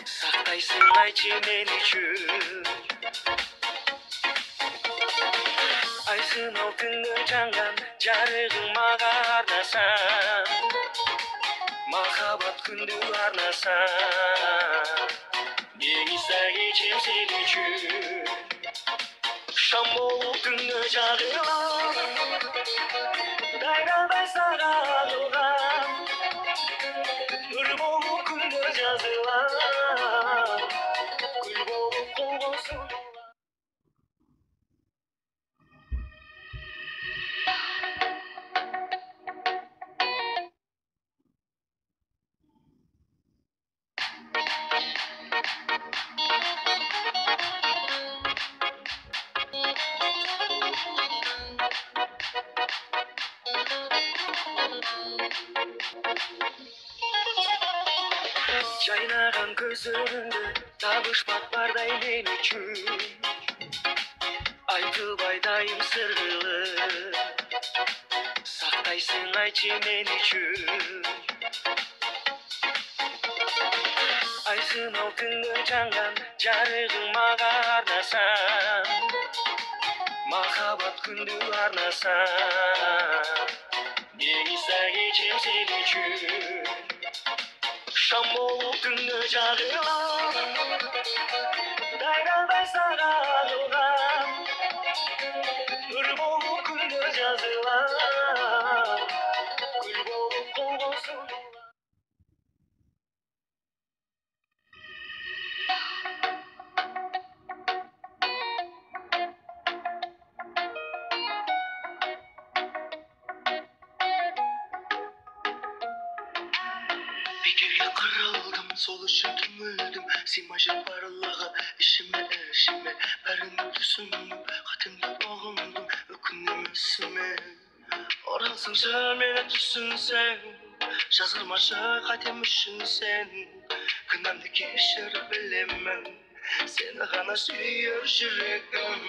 Saktayсың мен үшін айсынау күнгі жанған жарығың маға арнасам махаббат күнді арнасам мен иса кечем сен үшін шам болып күнгі жағылып дайрадай саған ылғам нұр болып күнгі жазылам гүл болып қол қосып жайнаған көздеріңді табышмақ бардай мен үшін айтып айтайын сыр қылып сақтайсың айтшы мен үшін айсынау күнгі жанған жарығың маға арнасам махаббат күнді арнасам мен иса кечем сен үшін шам болып күнгі жағылып дайрадай саған ылғам нұр болып күнгі жазылам гүл болып қол қосып Bekerge kırıldım, sol için tümüldüm. Simajın barlığı, işime eşime. Berini düşündüm, katimde boğundum. Ökünüm üstüme. Oralsın sen, beni düşünsen. Жазылмашы қатем үшін сен. Күнәмді кешір білемін. Seni ғана сүйер жүрегім.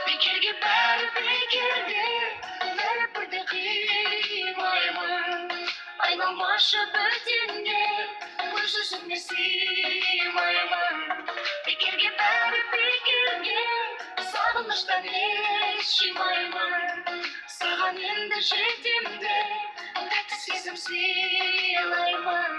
Bekerге бәрі bekerге, бәрібір қимаймын. Айналмашы бөтенге, өз өзіме сыймаймын. Bekerге бәрі bekerге, сағыныштан еш жимаймын. Саған енді жетем де, тәтті сезім сыйлаймын.